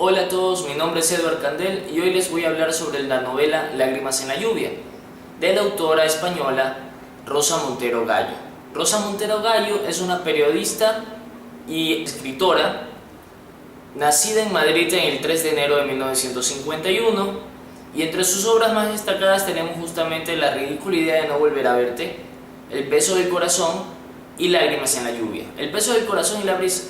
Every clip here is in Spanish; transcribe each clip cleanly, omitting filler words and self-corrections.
Hola a todos, mi nombre es Edward Candel y hoy les voy a hablar sobre la novela Lágrimas en la lluvia, de la autora española Rosa Montero Gallo. Rosa Montero Gallo es una periodista y escritora nacida en Madrid en el 3 de enero de 1951 y entre sus obras más destacadas tenemos justamente La ridícula idea de no volver a verte, El peso del corazón y Lágrimas en la lluvia. El peso del corazón y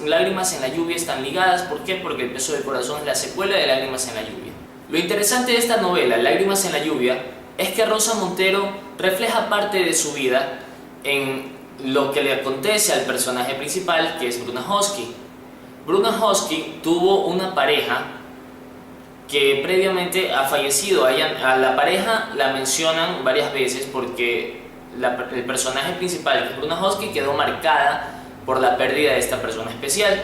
Lágrimas en la lluvia están ligadas. ¿Por qué? Porque El peso del corazón es la secuela de Lágrimas en la lluvia. Lo interesante de esta novela, Lágrimas en la lluvia, es que Rosa Montero refleja parte de su vida en lo que le acontece al personaje principal, que es Bruna Hosky. Bruna Hosky tuvo una pareja que previamente ha fallecido. A la pareja la mencionan varias veces porque el personaje principal, que es Bruna Hosky, quedó marcada por la pérdida de esta persona especial.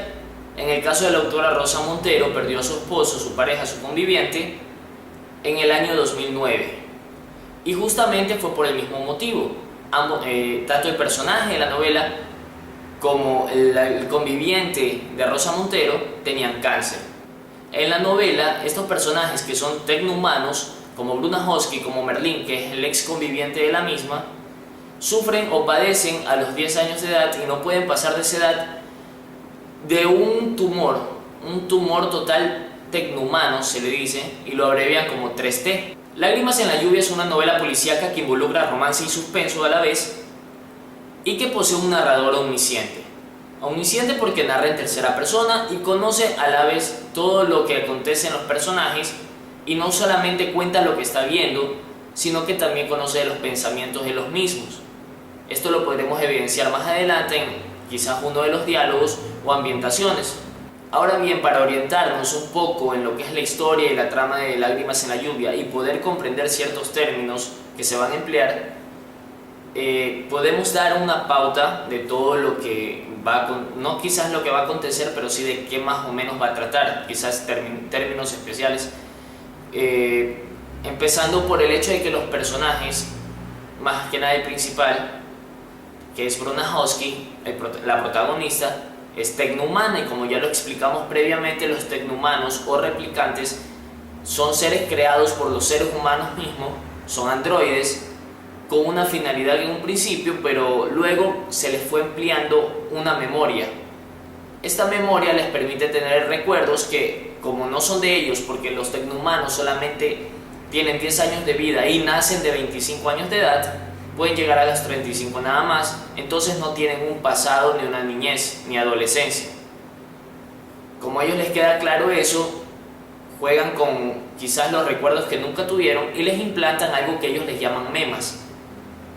En el caso de la autora Rosa Montero, perdió a su esposo, su pareja, su conviviente, en el año 2009. Y justamente fue por el mismo motivo. Tanto el personaje de la novela como el conviviente de Rosa Montero tenían cáncer. En la novela, estos personajes que son tecnohumanos, como Bruna Hosky, como Merlín, que es el ex conviviente de la misma, sufren o padecen a los 10 años de edad y no pueden pasar de esa edad de un tumor total tecnohumano, se le dice, y lo abrevian como 3T. Lágrimas en la lluvia es una novela policíaca que involucra romance y suspenso a la vez y que posee un narrador omnisciente. Omnisciente porque narra en tercera persona y conoce a la vez todo lo que acontece en los personajes y no solamente cuenta lo que está viendo, sino que también conoce los pensamientos de los mismos. Esto lo podremos evidenciar más adelante en quizás uno de los diálogos o ambientaciones. Ahora bien, para orientarnos un poco en lo que es la historia y la trama de Lágrimas en la lluvia y poder comprender ciertos términos que se van a emplear, podemos dar una pauta de todo lo que no quizás lo que va a acontecer, pero sí de qué más o menos va a tratar, quizás términos especiales. Empezando por el hecho de que los personajes, más que nada el principal, que es Bruna Hosky, la protagonista, es tecnohumana y como ya lo explicamos previamente, los tecnohumanos o replicantes son seres creados por los seres humanos mismos, son androides con una finalidad en un principio, pero luego se les fue empleando una memoria. Esta memoria les permite tener recuerdos que, como no son de ellos, porque los tecnohumanos solamente tienen 10 años de vida y nacen de 25 años de edad, pueden llegar a los 35 nada más, entonces no tienen un pasado, ni una niñez, ni adolescencia. Como a ellos les queda claro eso, juegan con quizás los recuerdos que nunca tuvieron y les implantan algo que ellos les llaman memas.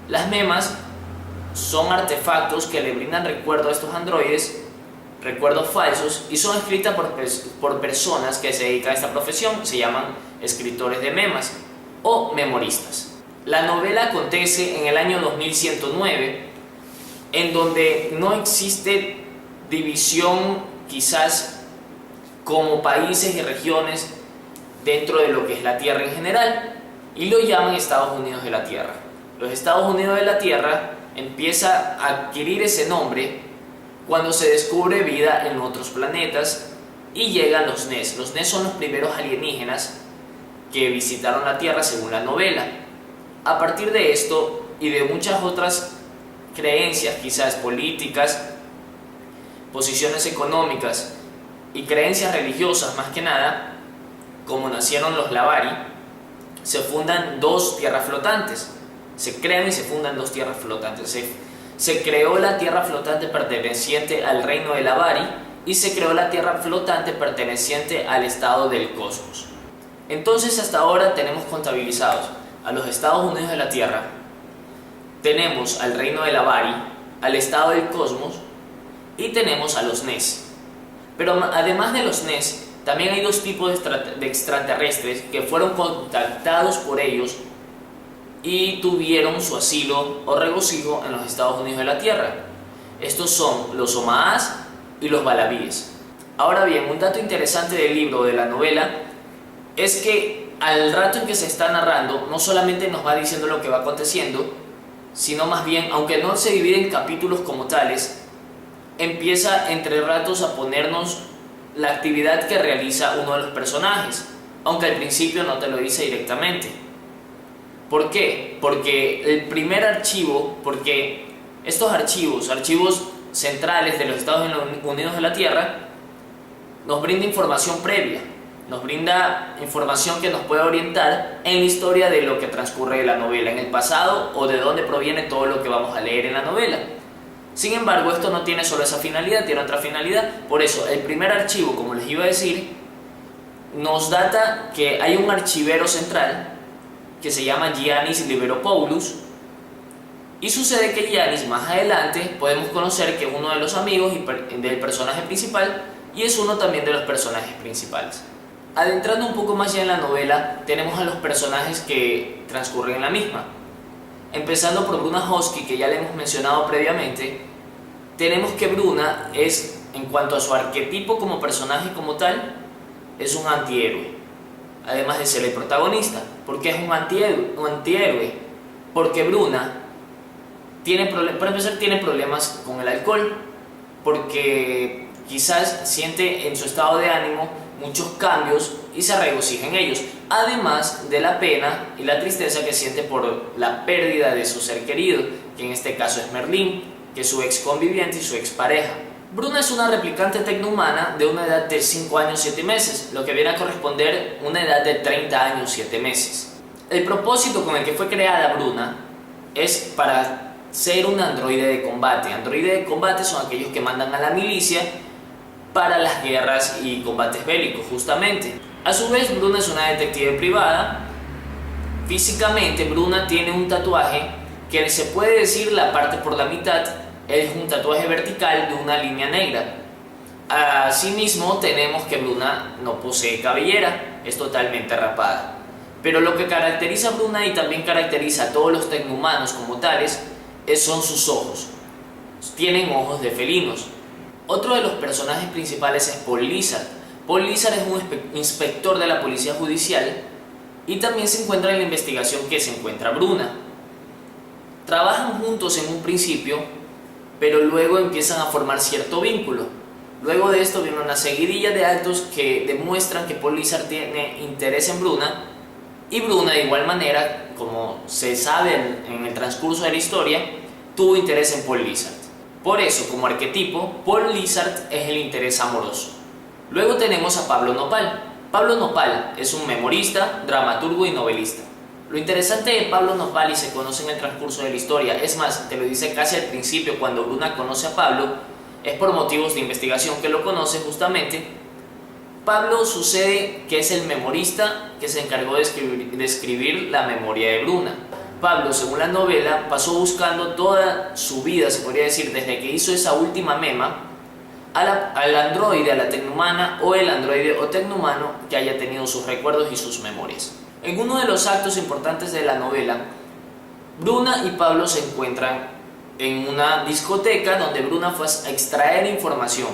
Las memas son artefactos que le brindan recuerdo a estos androides, recuerdos falsos, y son escritas por personas que se dedican a esta profesión, se llaman escritores de memas o memoristas. La novela acontece en el año 2109, en donde no existe división quizás como países y regiones dentro de lo que es la Tierra en general, y lo llaman Estados Unidos de la Tierra. Los Estados Unidos de la Tierra empieza a adquirir ese nombre cuando se descubre vida en otros planetas y llegan los NES. Los NES son los primeros alienígenas que visitaron la Tierra según la novela. A partir de esto y de muchas otras creencias, quizás políticas, posiciones económicas y creencias religiosas más que nada, como nacieron los Lavari, se fundan dos tierras flotantes. Se crean y se fundan dos tierras flotantes. Se creó la tierra flotante perteneciente al reino de Lavari y se creó la tierra flotante perteneciente al estado del cosmos. Entonces hasta ahora tenemos contabilizados a los Estados Unidos de la Tierra, tenemos al reino de Lavari, al estado del cosmos y tenemos a los NES. Pero además de los NES, también hay dos tipos de extraterrestres que fueron contactados por ellos y tuvieron su asilo o regocijo en los Estados Unidos de la Tierra. Estos son los Omaás y los Balabíes. Ahora bien, un dato interesante del libro, de la novela, es que al rato en que se está narrando, no solamente nos va diciendo lo que va aconteciendo, sino más bien, aunque no se divide en capítulos como tales, empieza entre ratos a ponernos la actividad que realiza uno de los personajes, aunque al principio no te lo dice directamente. ¿Por qué? Porque el primer archivo, porque estos archivos centrales de los Estados Unidos de la Tierra, nos brinda información previa, nos brinda información que nos puede orientar en la historia de lo que transcurre en la novela, en el pasado o de dónde proviene todo lo que vamos a leer en la novela. Sin embargo, esto no tiene solo esa finalidad, tiene otra finalidad. Por eso, el primer archivo, como les iba a decir, nos data que hay un archivero central que se llama Giannis Liberopoulos, y sucede que Giannis más adelante podemos conocer que es uno de los amigos del personaje principal y es uno también de los personajes principales. Adentrando un poco más ya en la novela, tenemos a los personajes que transcurren en la misma. Empezando por Bruna Hosky, que ya le hemos mencionado previamente, tenemos que Bruna es, en cuanto a su arquetipo como personaje como tal, es un antihéroe, además de ser el protagonista. ¿Por qué es un antihéroe? Porque Bruna para empezar tiene problemas con el alcohol, porque quizás siente en su estado de ánimo muchos cambios y se regocija en ellos, además de la pena y la tristeza que siente por la pérdida de su ser querido, que en este caso es Merlín, que es su ex conviviente y su ex pareja. Bruna es una replicante tecnohumana de una edad de 5 años 7 meses, lo que viene a corresponder a una edad de 30 años 7 meses. El propósito con el que fue creada Bruna es para ser un androide de combate. Androides de combate son aquellos que mandan a la milicia para las guerras y combates bélicos, justamente. A su vez, Bruna es una detective privada. Físicamente, Bruna tiene un tatuaje que se puede decir la parte por la mitad es un tatuaje vertical de una línea negra. Asimismo, tenemos que Bruna no posee cabellera, es totalmente rapada. Pero lo que caracteriza a Bruna y también caracteriza a todos los tecnohumanos como tales son sus ojos. Tienen ojos de felinos. Otro de los personajes principales es Paul Lizard. Paul Lizard es un inspector de la policía judicial y también se encuentra en la investigación que se encuentra Bruna. Trabajan juntos en un principio, pero luego empiezan a formar cierto vínculo. Luego de esto viene una seguidilla de actos que demuestran que Paul Lizard tiene interés en Bruna, y Bruna, de igual manera, como se sabe en el transcurso de la historia, tuvo interés en Paul Lizard. Por eso, como arquetipo, Paul Lizard es el interés amoroso. Luego tenemos a Pablo Nopal. Pablo Nopal es un memorista, dramaturgo y novelista. Lo interesante de Pablo Nopal, y se conoce en el transcurso de la historia, es más, te lo dice casi al principio cuando Bruna conoce a Pablo, es por motivos de investigación que lo conoce justamente. Pablo sucede que es el memorista que se encargó de escribir la memoria de Bruna. Pablo, según la novela, pasó buscando toda su vida, se podría decir, desde que hizo esa última mema, al androide, a la tecnohumana o el androide o tecnohumano que haya tenido sus recuerdos y sus memorias. En uno de los actos importantes de la novela, Bruna y Pablo se encuentran en una discoteca donde Bruna fue a extraer información.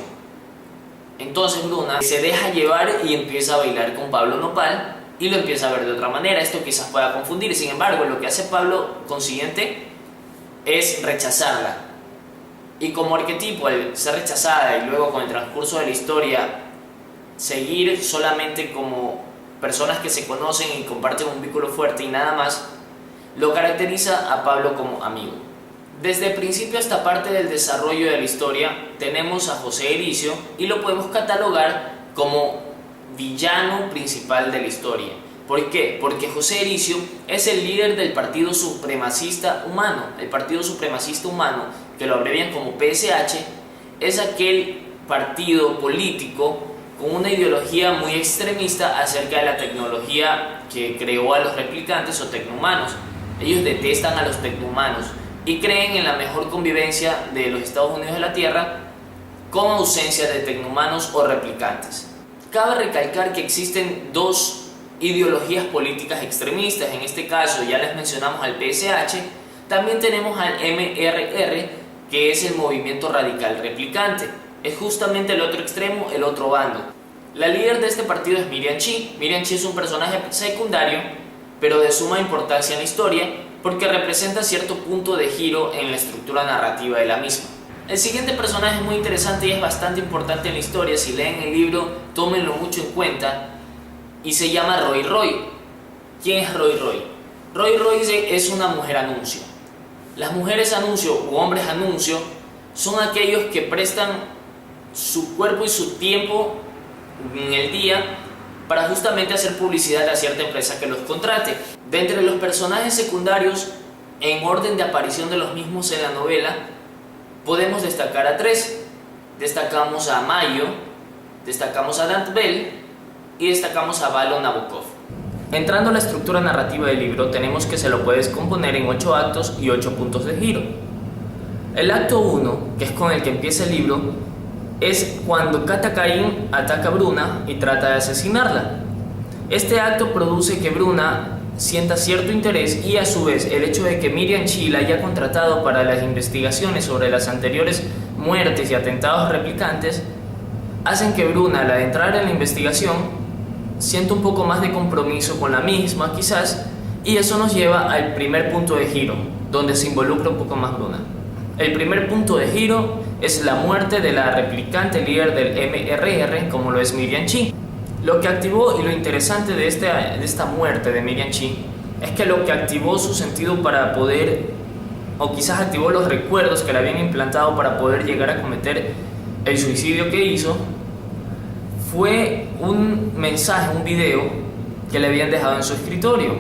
Entonces Bruna se deja llevar y empieza a bailar con Pablo Nopal y lo empieza a ver de otra manera. Esto quizás pueda confundir, sin embargo, lo que hace Pablo consiguiente es rechazarla. Y como arquetipo, al ser rechazada y luego con el transcurso de la historia seguir solamente como personas que se conocen y comparten un vínculo fuerte y nada más, lo caracteriza a Pablo como amigo. Desde el principio hasta parte del desarrollo de la historia tenemos a José Ericio y lo podemos catalogar como villano principal de la historia. ¿Por qué? Porque José Ericio es el líder del Partido Supremacista Humano. El Partido Supremacista Humano, que lo abrevian como PSH, es aquel partido político con una ideología muy extremista acerca de la tecnología que creó a los replicantes o tecnohumanos. Ellos detestan a los tecnohumanos y creen en la mejor convivencia de los Estados Unidos de la Tierra con ausencia de tecnohumanos o replicantes. Cabe recalcar que existen dos ideologías políticas extremistas. En este caso ya les mencionamos al PSH, también tenemos al MRR, que es el Movimiento Radical Replicante. Es justamente el otro extremo, el otro bando. La líder de este partido es Miriam Chi. Miriam Chi es un personaje secundario, pero de suma importancia en la historia, porque representa cierto punto de giro en la estructura narrativa de la misma. El siguiente personaje es muy interesante y es bastante importante en la historia. Si leen el libro, tómenlo mucho en cuenta. Y se llama Roy Roy. ¿Quién es Roy Roy? Roy Roy es una mujer anuncio. Las mujeres anuncio u hombres anuncio son aquellos que prestan su cuerpo y su tiempo en el día para justamente hacer publicidad a cierta empresa que los contrate. De entre los personajes secundarios, en orden de aparición de los mismos en la novela, podemos destacar a 3. Destacamos a Mayo, destacamos a Dante Bell y destacamos a Valo Nabokov. Entrando a la estructura narrativa del libro, tenemos que se lo puede descomponer en 8 actos y 8 puntos de giro. El acto 1, que es con el que empieza el libro, es cuando Kata Caín ataca a Bruna y trata de asesinarla. Este acto produce que Bruna sienta cierto interés y a su vez el hecho de que Miriam Chi la haya contratado para las investigaciones sobre las anteriores muertes y atentados replicantes hacen que Bruna, al entrar en la investigación, sienta un poco más de compromiso con la misma quizás, y eso nos lleva al primer punto de giro, donde se involucra un poco más Bruna. El primer punto de giro es la muerte de la replicante líder del MRR, como lo es Miriam Chi. Lo que activó, y lo interesante de esta muerte de Miriam Chi, es que lo que activó su sentido para poder, o quizás activó los recuerdos que le habían implantado para poder llegar a cometer el suicidio que hizo, fue un mensaje, un video que le habían dejado en su escritorio.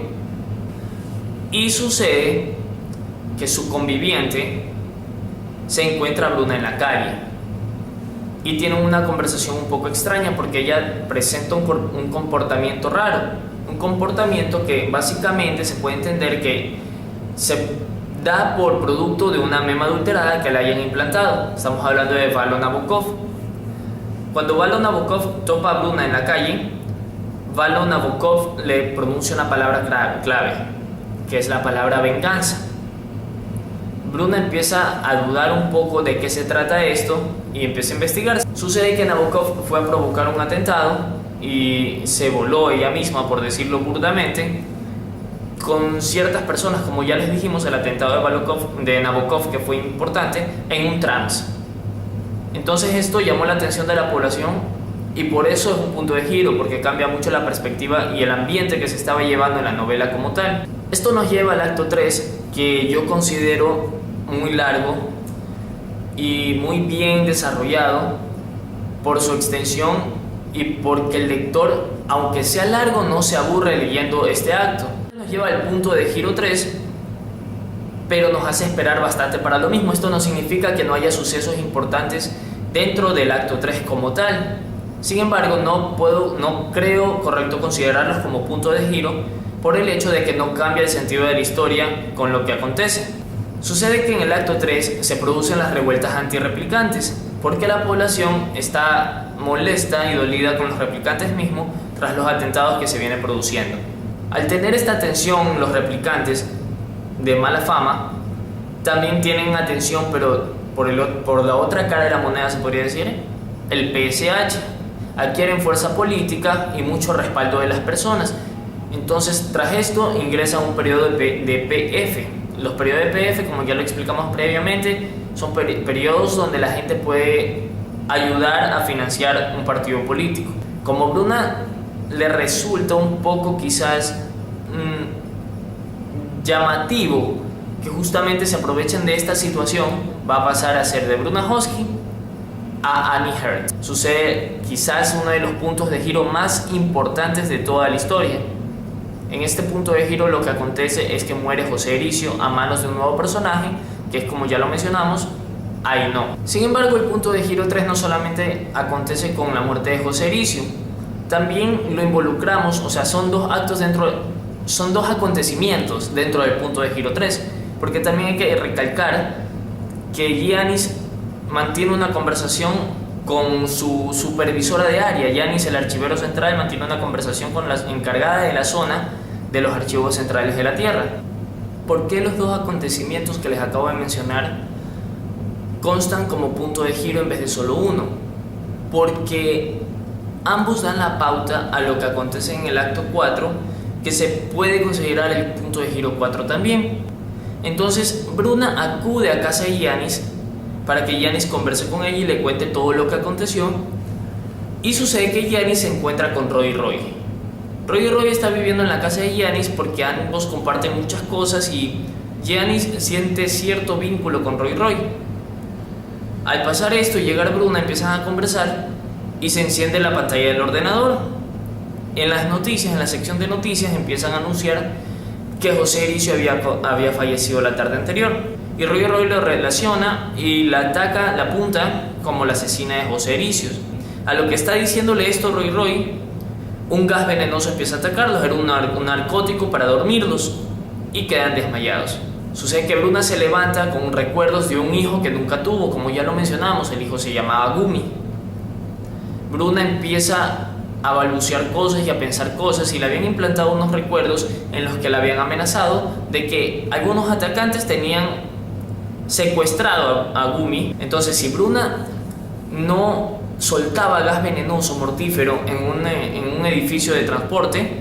Y sucede que su conviviente se encuentra a Bruna en la calle y tienen una conversación un poco extraña porque ella presenta un comportamiento raro, un comportamiento que básicamente se puede entender que se da por producto de una mema adulterada que le hayan implantado. Estamos hablando de Valo Nabokov. Cuando Valo Nabokov topa a Bruna en la calle, Valo Nabokov le pronuncia una palabra clave, que es la palabra venganza. Bruna empieza a dudar un poco de qué se trata esto y empieza a investigar. Sucede que Nabokov fue a provocar un atentado y se voló ella misma, por decirlo burdamente, con ciertas personas, como ya les dijimos, el atentado de Nabokov, que fue importante, en un trance. Entonces esto llamó la atención de la población y por eso es un punto de giro, porque cambia mucho la perspectiva y el ambiente que se estaba llevando en la novela como tal. Esto nos lleva al acto 3, que yo considero muy largo y muy bien desarrollado por su extensión y porque el lector, aunque sea largo, no se aburre leyendo este acto. Nos lleva al punto de giro 3, pero nos hace esperar bastante para lo mismo. Esto no significa que no haya sucesos importantes dentro del acto 3 como tal. Sin embargo, no creo correcto considerarlos como punto de giro por el hecho de que no cambia el sentido de la historia con lo que acontece. Sucede que en el acto 3 se producen las revueltas antirreplicantes, porque la población está molesta y dolida con los replicantes mismos tras los atentados que se vienen produciendo. Al tener esta tensión, los replicantes de mala fama también tienen atención, pero por la otra cara de la moneda, se podría decir, el PSH. Adquieren fuerza política y mucho respaldo de las personas. Entonces, tras esto, ingresa un periodo de PF. Los periodos de PF, como ya lo explicamos previamente, son periodos donde la gente puede ayudar a financiar un partido político. Como Bruna le resulta un poco quizás llamativo que justamente se aprovechen de esta situación, va a pasar a ser de Bruna Hosky a Annie Hurt. Sucede quizás uno de los puntos de giro más importantes de toda la historia. En este punto de giro lo que acontece es que muere José Ericio a manos de un nuevo personaje, que es, como ya lo mencionamos, Ainhoa. Sin embargo, el punto de giro 3 no solamente acontece con la muerte de José Ericio, también lo involucramos, o sea, son dos acontecimientos dentro del punto de giro 3, porque también hay que recalcar que Giannis mantiene una conversación con su supervisora de área. Giannis, el archivero central, mantiene una conversación con la encargada de la zona de los archivos centrales de la Tierra. ¿Por qué los dos acontecimientos que les acabo de mencionar constan como punto de giro en vez de solo uno? Porque ambos dan la pauta a lo que acontece en el acto 4, que se puede considerar el punto de giro 4 también. Entonces Bruna acude a casa de Giannis para que Giannis converse con ella y le cuente todo lo que aconteció. Y sucede que Giannis se encuentra con Roy Roy. Roy está viviendo en la casa de Giannis porque ambos comparten muchas cosas y Giannis siente cierto vínculo con Roy Roy. Al pasar esto y llegar Bruna, empiezan a conversar y se enciende la pantalla del ordenador. En las noticias, en la sección de noticias, empiezan a anunciar que José Ericio había fallecido la tarde anterior. Y Roy lo relaciona y la ataca, la apunta como la asesina de José Ericio. A lo que está diciéndole esto Roy, un gas venenoso empieza a atacarlos, era un narcótico para dormirlos y quedan desmayados. Sucede que Bruna se levanta con recuerdos de un hijo que nunca tuvo, como ya lo mencionamos, el hijo se llamaba Gumi. Bruna empieza a balbucear cosas y a pensar cosas y le habían implantado unos recuerdos en los que le habían amenazado de que algunos atacantes tenían secuestrado a Gumi. Entonces, si Bruna no soltaba gas venenoso mortífero en un edificio de transporte,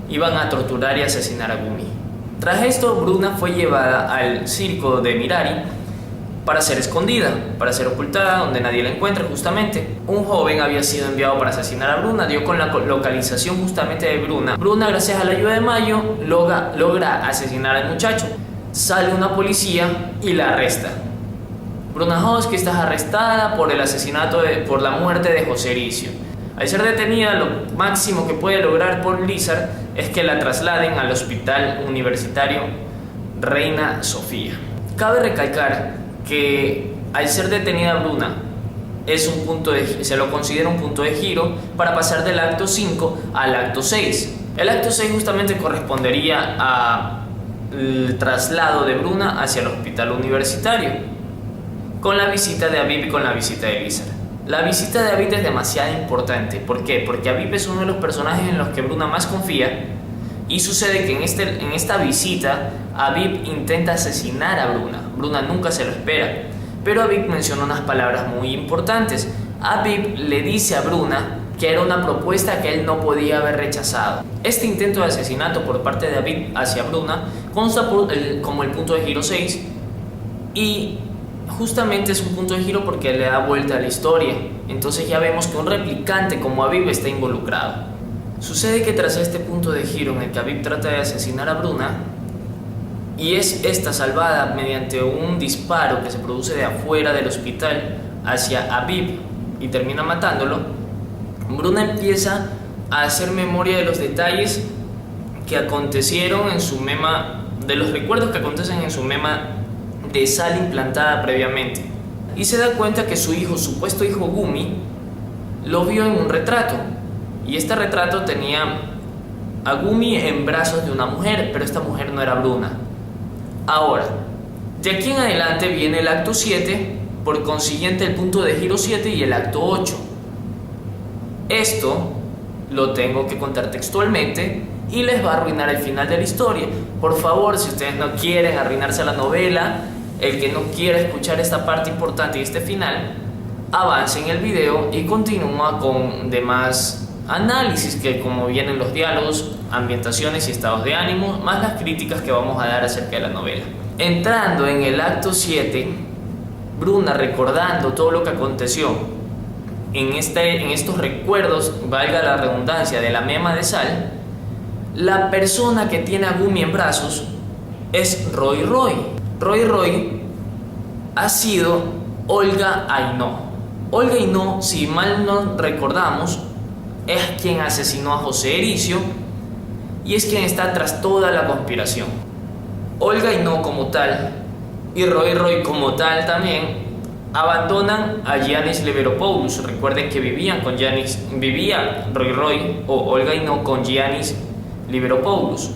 iban a torturar y asesinar a Gumi. Tras esto, Bruna fue llevada al circo de Mirari para ser escondida, para ser ocultada, donde nadie la encuentre. Justamente un joven había sido enviado para asesinar a Bruna, dio con la localización justamente de Bruna. Bruna, gracias a la ayuda de Mayo, logra asesinar al muchacho. Sale una policía y la arresta. Bruna Hosky está arrestada por el asesinato, por la muerte de José Ericio. Al ser detenida, lo máximo que puede lograr por Lizard es que la trasladen al Hospital Universitario Reina Sofía. Cabe recalcar que al ser detenida Bruna se lo considera un punto de giro para pasar del acto 5 al acto 6. El acto 6 justamente correspondería al traslado de Bruna hacia el Hospital Universitario, con la visita de Aviv y con la visita de Lizard. La visita de Aviv es demasiado importante. ¿Por qué? Porque Aviv es uno de los personajes en los que Bruna más confía, y sucede que en esta visita Aviv intenta asesinar a Bruna. Bruna nunca se lo espera, pero Aviv menciona unas palabras muy importantes. Aviv le dice a Bruna que era una propuesta que él no podía haber rechazado. Este intento de asesinato por parte de Aviv hacia Bruna consta como el punto de giro 6, y justamente es un punto de giro porque le da vuelta a la historia. Entonces ya vemos que un replicante como Aviv está involucrado. Sucede que tras este punto de giro en el que Aviv trata de asesinar a Bruna, y es esta salvada mediante un disparo que se produce de afuera del hospital hacia Aviv y termina matándolo, Bruna empieza a hacer memoria de los detalles que acontecieron en su mema, de los recuerdos que acontecen en su mema de sal implantada previamente, y se da cuenta que su supuesto hijo Gumi, lo vio en un retrato, y este retrato tenía a Gumi en brazos de una mujer, pero esta mujer no era Bruna. Ahora, de aquí en adelante viene el acto 7, por consiguiente el punto de giro 7 y el acto 8. Esto lo tengo que contar textualmente y les va a arruinar el final de la historia. Por favor, si ustedes no quieren arruinarse la novela, el que no quiera escuchar esta parte importante y este final, avance en el video y continúa con demás análisis, que como vienen los diálogos, ambientaciones y estados de ánimo, más las críticas que vamos a dar acerca de la novela. Entrando en el acto 7, Bruna, recordando todo lo que aconteció en estos recuerdos, valga la redundancia, de la mema de sal, la persona que tiene a Gumi en brazos es Roy Roy. Roy Roy ha sido Olga Ainó. Olga Ainó, si mal no recordamos, es quien asesinó a José Ericio y es quien está tras toda la conspiración. Olga Ainó como tal y Roy Roy como tal también abandonan a Giannis Liberopoulos. Recuerden que vivía Roy Roy o Olga Ainó con Giannis Liberopoulos.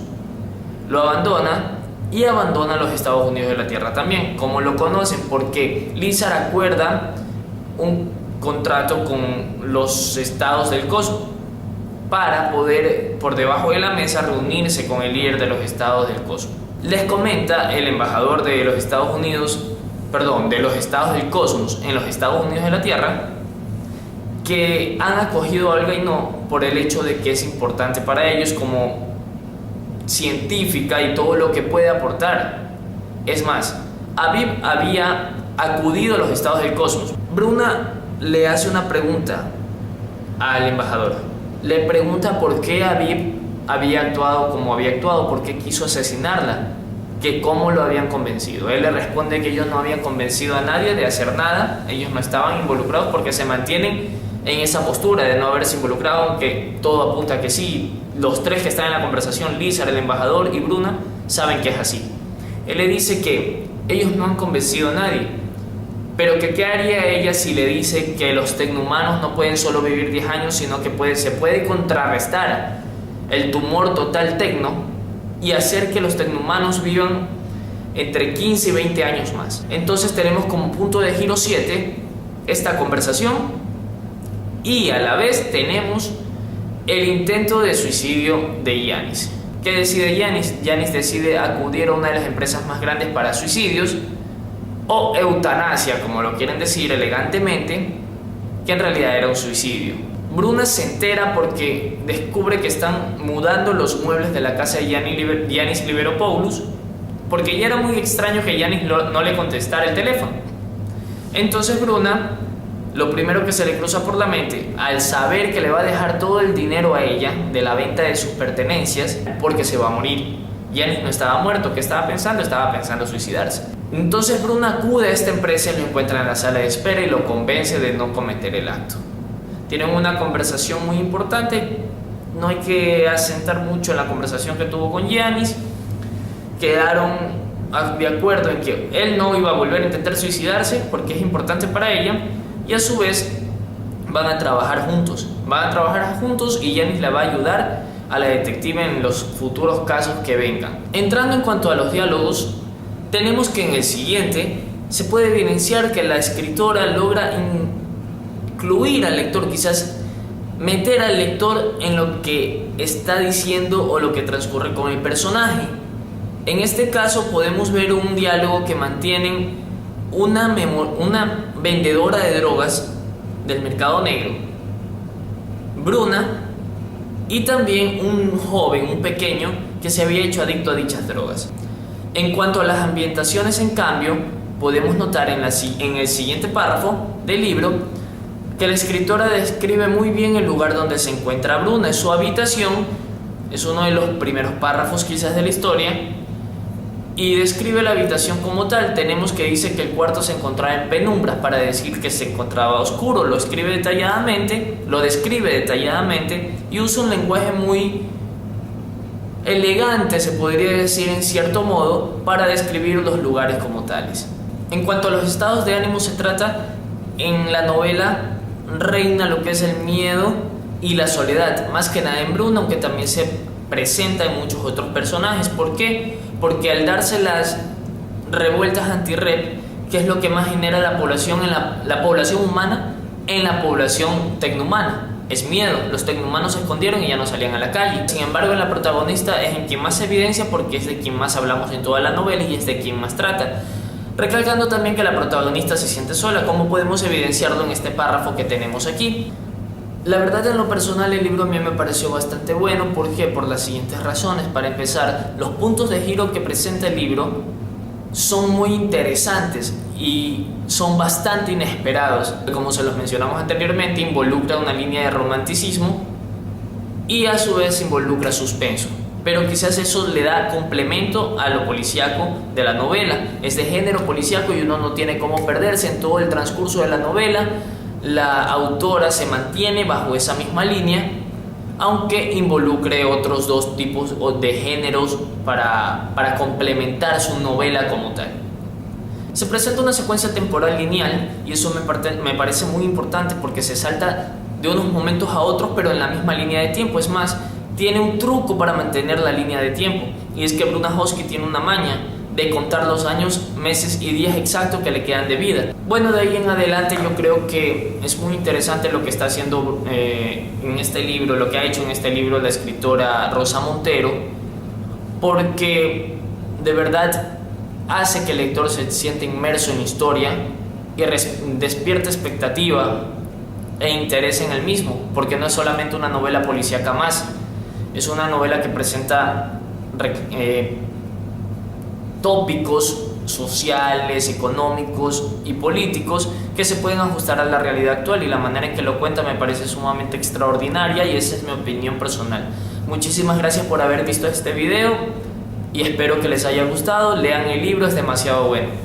Lo abandona y abandona los Estados Unidos de la Tierra también. Como lo conocen, porque Lizard acuerda un contrato con los estados del cosmos para poder, por debajo de la mesa, reunirse con el líder de los estados del cosmos. Les comenta el embajador de los Estados Unidos, de los estados del cosmos en los Estados Unidos de la Tierra, que han acogido a Olga Ainó por el hecho de que es importante para ellos como científica y todo lo que puede aportar. Es más, Aviv había acudido a los estados del cosmos. Bruna le hace una pregunta al embajador. Le pregunta por qué Aviv había actuado como había actuado, por qué quiso asesinarla, que cómo lo habían convencido. Él le responde que ellos no habían convencido a nadie de hacer nada, ellos no estaban involucrados porque se mantienen en esa postura de no haberse involucrado, aunque todo apunta a que sí. Los tres que están en la conversación, Lizar, el embajador y Bruna, saben que es así. Él le dice que ellos no han convencido a nadie, pero que qué haría ella si le dice que los tecnohumanos no pueden solo vivir 10 años, sino que se puede contrarrestar el tumor total tecno y hacer que los tecnohumanos vivan entre 15 y 20 años más. Entonces tenemos como punto de giro 7 esta conversación, y a la vez tenemos el intento de suicidio de Yanis. ¿Qué decide Yanis? Yanis decide acudir a una de las empresas más grandes para suicidios, o eutanasia, como lo quieren decir elegantemente, que en realidad era un suicidio. Bruna se entera porque descubre que están mudando los muebles de la casa de Yanis Liberopoulos, porque ya era muy extraño que Yanis no le contestara el teléfono. Entonces Bruna, lo primero que se le cruza por la mente, al saber que le va a dejar todo el dinero a ella de la venta de sus pertenencias, porque se va a morir. Yanis no estaba muerto. ¿Qué estaba pensando? Estaba pensando suicidarse. Entonces Bruna acude a esta empresa y lo encuentra en la sala de espera y lo convence de no cometer el acto. Tienen una conversación muy importante. No hay que asentar mucho en la conversación que tuvo con Yanis. Quedaron de acuerdo en que él no iba a volver a intentar suicidarse porque es importante para ella, y a su vez van a trabajar juntos y Yanis la va a ayudar a la detective en los futuros casos que vengan. Entrando en cuanto a los diálogos, tenemos que en el siguiente se puede evidenciar que la escritora logra incluir al lector, quizás meter al lector en lo que está diciendo o lo que transcurre con el personaje. En este caso podemos ver un diálogo que mantienen una vendedora de drogas del mercado negro, Bruna, y también un joven, un pequeño, que se había hecho adicto a dichas drogas. En cuanto a las ambientaciones, en cambio, podemos notar en el siguiente párrafo del libro que la escritora describe muy bien el lugar donde se encuentra Bruna. Es su habitación, es uno de los primeros párrafos quizás de la historia, y describe la habitación como tal. Tenemos que dice que el cuarto se encontraba en penumbras para decir que se encontraba oscuro. Lo describe detalladamente y usa un lenguaje muy elegante, se podría decir en cierto modo, para describir los lugares como tales. En cuanto a los estados de ánimo se trata, en la novela reina lo que es el miedo y la soledad, más que nada en Bruna, aunque también se presenta en muchos otros personajes. ¿Por qué? Porque al darse las revueltas anti-rep, que es lo que más genera la población la población humana en la población tecnohumana, es miedo. Los tecnohumanos se escondieron y ya no salían a la calle. Sin embargo, en la protagonista es en quien más se evidencia, porque es de quien más hablamos en toda la novela y es de quien más trata. Recalcando también que la protagonista se siente sola, como podemos evidenciarlo en este párrafo que tenemos aquí. La verdad, en lo personal, el libro a mí me pareció bastante bueno. ¿Por qué? Por las siguientes razones. Para empezar, los puntos de giro que presenta el libro son muy interesantes y son bastante inesperados. Como se los mencionamos anteriormente, involucra una línea de romanticismo y a su vez involucra suspenso. Pero quizás eso le da complemento a lo policíaco de la novela. Es de género policíaco y uno no tiene cómo perderse en todo el transcurso de la novela. La autora se mantiene bajo esa misma línea, aunque involucre otros dos tipos de géneros para complementar su novela como tal. Se presenta una secuencia temporal lineal y eso me parece muy importante, porque se salta de unos momentos a otros pero en la misma línea de tiempo. Es más, tiene un truco para mantener la línea de tiempo, y es que Bruna Hosky tiene una maña de contar los años, meses y días exactos que le quedan de vida. Bueno, de ahí en adelante yo creo que es muy interesante lo que está haciendo en este libro, lo que ha hecho en este libro la escritora Rosa Montero, porque de verdad hace que el lector se sienta inmerso en historia y despierta expectativa e interés en el mismo, porque no es solamente una novela policíaca más, es una novela que presenta tópicos sociales, económicos y políticos que se pueden ajustar a la realidad actual, y la manera en que lo cuenta me parece sumamente extraordinaria, y esa es mi opinión personal. Muchísimas gracias por haber visto este video y espero que les haya gustado. Lean el libro, es demasiado bueno.